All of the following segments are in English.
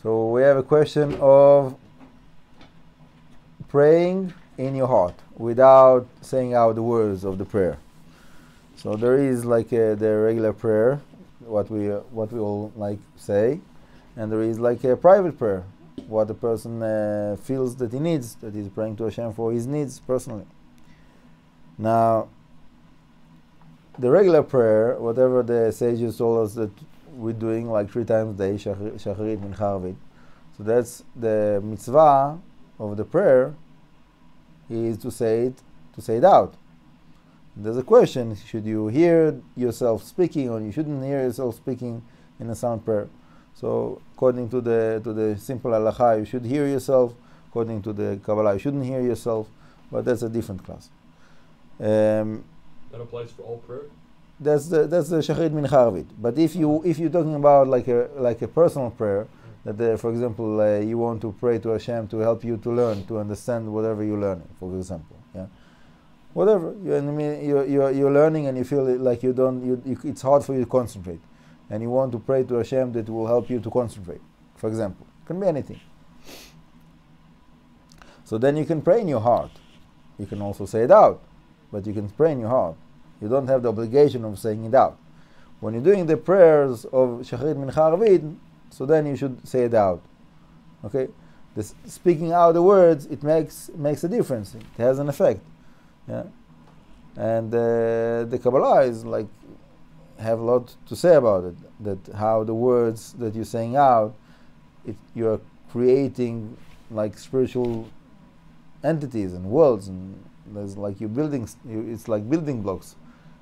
So we have a question of praying in your heart without saying out the words of the prayer. So there is like the regular prayer, what we all like say, and there is like a private prayer, what the person feels that he needs, that he's praying to Hashem for his needs personally. Now, the regular prayer, whatever the sages told us that we're doing like 3 times a day, shacharit, mincha, arvit. So that's the mitzvah of the prayer, is to say it out. There's a question: should you hear yourself speaking, or you shouldn't hear yourself speaking in a sound prayer? So, according to the simple halacha, you should hear yourself. According to the Kabbalah, you shouldn't hear yourself. But that's a different class. That applies for all prayer. That's the shacharit mincha arvit. But if you're talking about like a personal prayer, that for example you want to pray to Hashem to help you to learn, to understand whatever you're learning, for example, whatever you're learning and you feel like it's hard for you to concentrate, and you want to pray to Hashem that will help you to concentrate, for example, it can be anything. So then you can pray in your heart. You can also say it out, but you can pray in your heart. You don't have the obligation of saying it out. When you're doing the prayers of shacharit, mincha, arvit, so then you should say it out. Okay, this speaking out the words, it makes a difference. It has an effect. Yeah, and the Kabbalah is like have a lot to say about it. That how the words that you're saying out, you are creating like spiritual entities and worlds, and there's like you're building. It's like building blocks.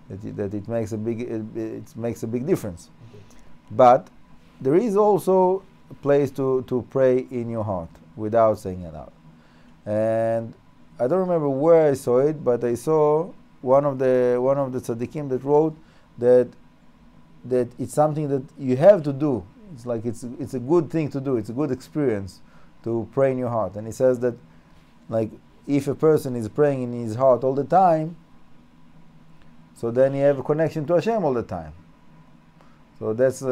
That it makes a big difference. Okay. But there is also a place to pray in your heart without saying it out. And I don't remember where I saw it, but I saw one of the tzaddikim that wrote that it's something that you have to do. It's like it's a good thing to do. It's a good experience to pray in your heart. And he says that like if a person is praying in his heart all the time, so then you have a connection to Hashem all the time. So that's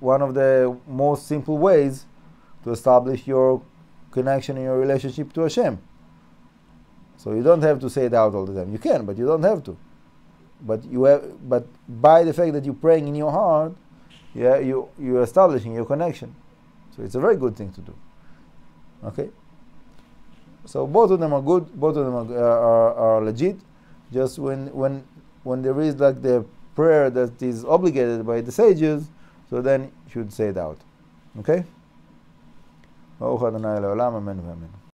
one of the most simple ways to establish your connection and your relationship to Hashem. So you don't have to say it out all the time. You can, but you don't have to. But by the fact that you're praying in your heart, you're establishing your connection. So it's a very good thing to do. Okay. So both of them are good. Both of them are legit. Just when there is like the prayer that is obligated by the sages, so then you should say it out. Okay? Baruch Adonai Le'olam, amen v'amen.